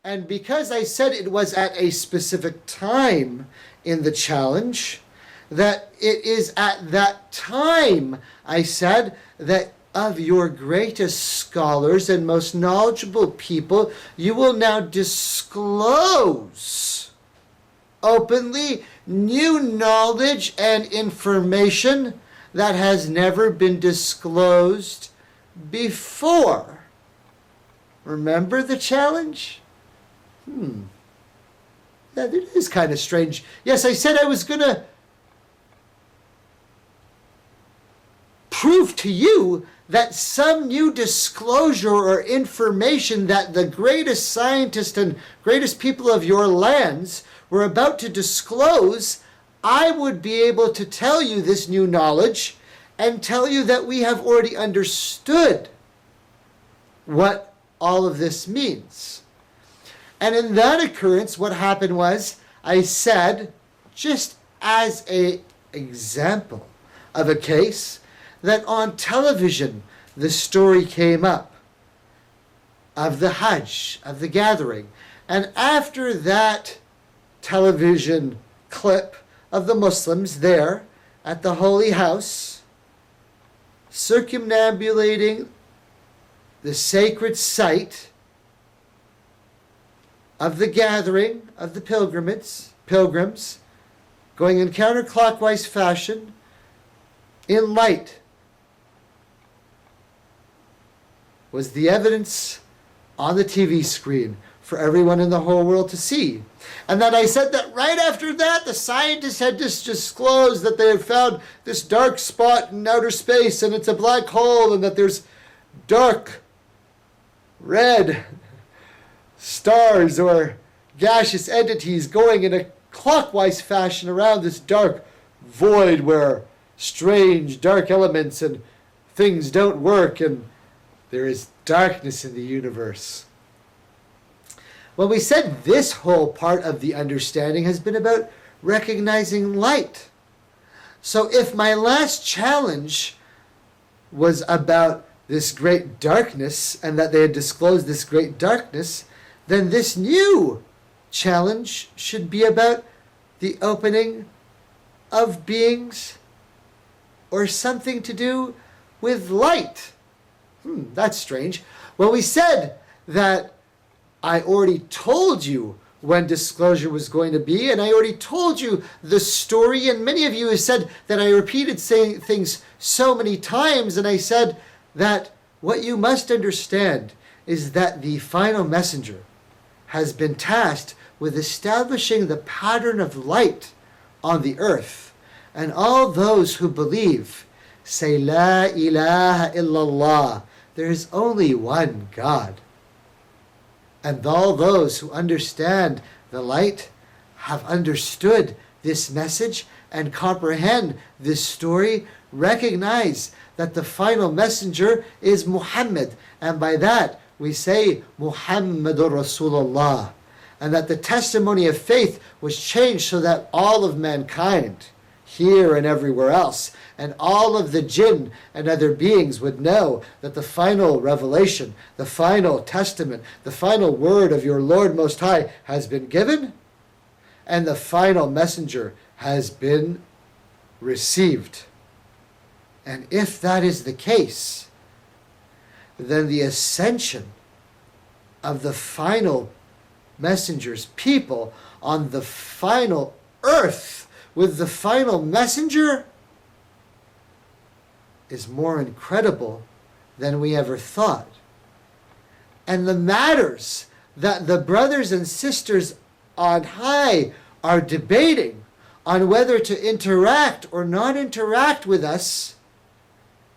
And because I said it was at a specific time in the challenge, that it is at that time, I said, that of your greatest scholars and most knowledgeable people, you will now disclose openly new knowledge and information that has never been disclosed before. Remember the challenge? That it is kind of strange. Yes, I said I was going to prove to you that some new disclosure or information that the greatest scientists and greatest people of your lands were about to disclose, I would be able to tell you this new knowledge and tell you that we have already understood what all of this means. And in that occurrence, what happened was, I said, just as an example of a case, that on television the story came up of the Hajj, of the gathering. And after that television clip of the Muslims there at the Holy House, circumambulating the sacred site of the gathering of the pilgrims, going in counterclockwise fashion, in light, was the evidence on the TV screen for everyone in the whole world to see. And then I said that right after that, the scientists had just disclosed that they had found this dark spot in outer space, and it's a black hole, and that there's dark red stars or gaseous entities going in a clockwise fashion around this dark void where strange dark elements and things don't work, and there is darkness in the universe. Well, we said this whole part of the understanding has been about recognizing light. So if my last challenge was about this great darkness and that they had disclosed this great darkness, then this new challenge should be about the opening of beings or something to do with light. That's strange. Well, we said that I already told you when disclosure was going to be, and I already told you the story, and many of you have said that I repeated saying things so many times, and I said that what you must understand is that the final messenger has been tasked with establishing the pattern of light on the earth, and all those who believe say, La ilaha illallah, there is only one God. And all those who understand the light have understood this message and comprehend this story, recognize that the final messenger is Muhammad, and by that we say Muhammadur Rasulullah, and that the testimony of faith was changed so that all of mankind, here and everywhere else, and all of the jinn and other beings would know that the final revelation, the final testament, the final word of your Lord Most High has been given, and the final messenger has been received. And if that is the case, then the ascension of the final messenger's people on the final earth with the final messenger is more incredible than we ever thought. And the matters that the brothers and sisters on high are debating on whether to interact or not interact with us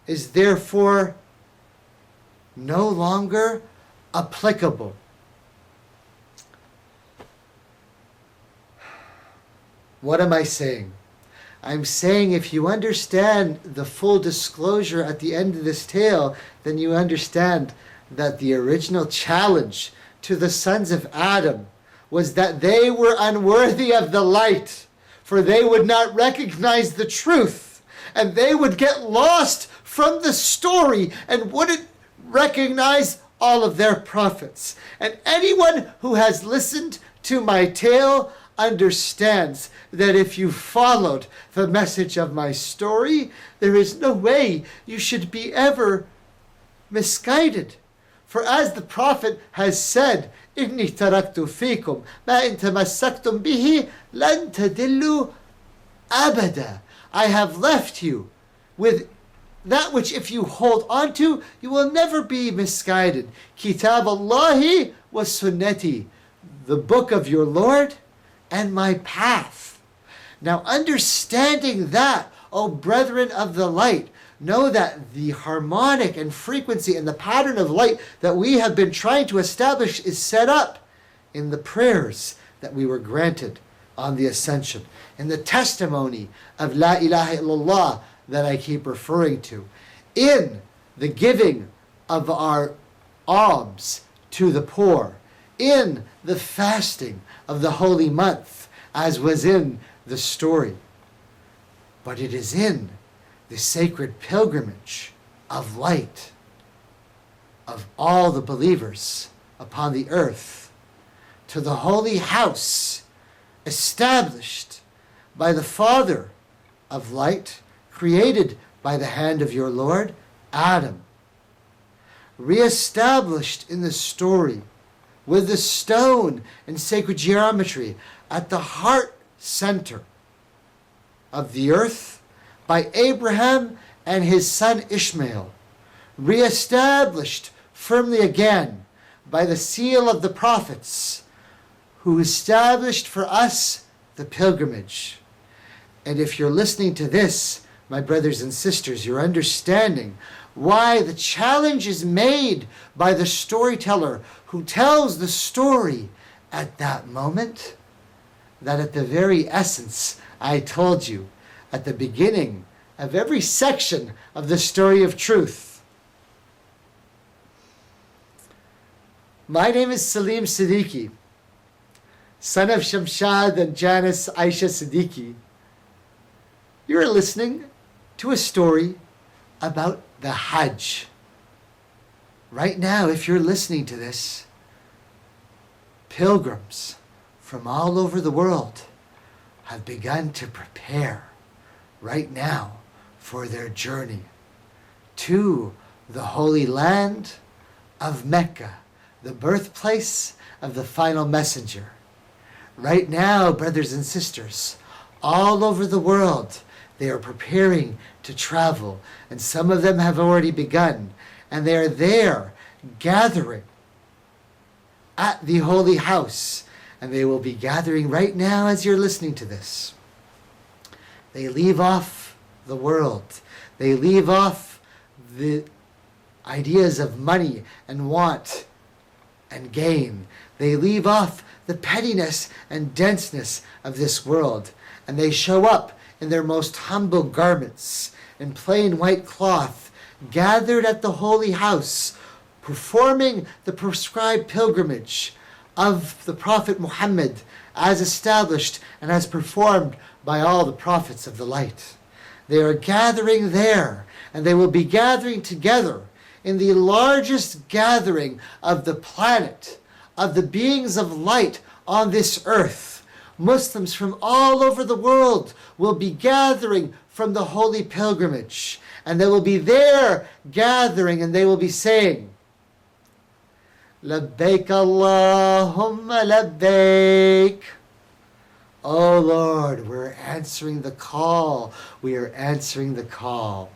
is therefore no longer applicable. What am I saying? I'm saying if you understand the full disclosure at the end of this tale, then you understand that the original challenge to the sons of Adam was that they were unworthy of the light, for they would not recognize the truth, and they would get lost from the story and wouldn't recognize all of their prophets. And anyone who has listened to my tale understands that if you followed the message of my story, there is no way you should be ever misguided. For as the Prophet has said, إِنِّي تَرَكْتُ فِيكُمْ مَا إِن تَمَسَّكْتُمْ بِهِ لَن تَدِلُّوا أَبَدًا. I have left you with that which if you hold on to, you will never be misguided. Kitab Allahi wa sunnati, the book of your Lord and my path. Now understanding that, O brethren of the light, know that the harmonic and frequency and the pattern of light that we have been trying to establish is set up in the prayers that we were granted on the ascension, in the testimony of La ilaha illallah that I keep referring to, in the giving of our alms to the poor, in the fasting of the holy month, as was in the story. But it is in the sacred pilgrimage of light of all the believers upon the earth to the holy house established by the Father of light, created by the hand of your Lord, Adam, reestablished in the story with the stone and sacred geometry at the heart center of the earth by Abraham and his son Ishmael, reestablished firmly again by the seal of the prophets, who established for us the pilgrimage. And if you're listening to this, my brothers and sisters, you're understanding why the challenge is made by the storyteller who tells the story at that moment, that at the very essence, I told you, at the beginning of every section of the story of truth. My name is Salim Siddiqui, son of Shamshad and Janice Aisha Siddiqui. You're listening to a story about the Hajj. Right now, if you're listening to this, pilgrims from all over the world have begun to prepare right now for their journey to the Holy Land of Mecca, the birthplace of the final messenger. Right now, brothers and sisters, all over the world, they are preparing to travel, and some of them have already begun, and they are there gathering at the holy house, and they will be gathering right now as you're listening to this. They leave off the world. They leave off the ideas of money and want and gain. They leave off the pettiness and denseness of this world, and they show up in their most humble garments, in plain white cloth, gathered at the holy house, performing the prescribed pilgrimage of the Prophet Muhammad as established and as performed by all the prophets of the light. They are gathering there, and they will be gathering together in the largest gathering of the planet, of the beings of light on this earth. Muslims from all over the world will be gathering from the holy pilgrimage, and they will be there gathering, and they will be saying, Labbaik Allahumma labbaik. Oh Lord, we're answering the call. We are answering the call.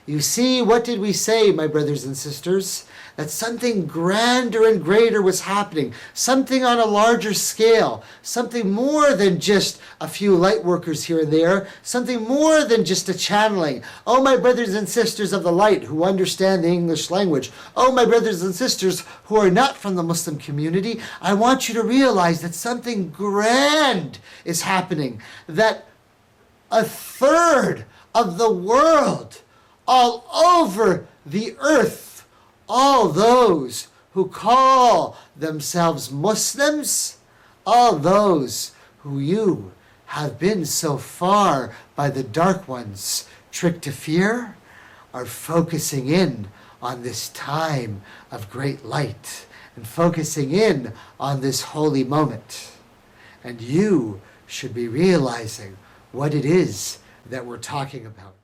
You see, what did we say, my brothers and sisters? That something grander and greater was happening. Something on a larger scale. Something more than just a few light workers here and there. Something more than just a channeling. Oh, my brothers and sisters of the light who understand the English language. Oh, my brothers and sisters who are not from the Muslim community. I want you to realize that something grand is happening. That a third of the world, all over the earth, all those who call themselves Muslims, all those who you have been so far by the dark ones tricked to fear, are focusing in on this time of great light and focusing in on this holy moment. And you should be realizing what it is that we're talking about.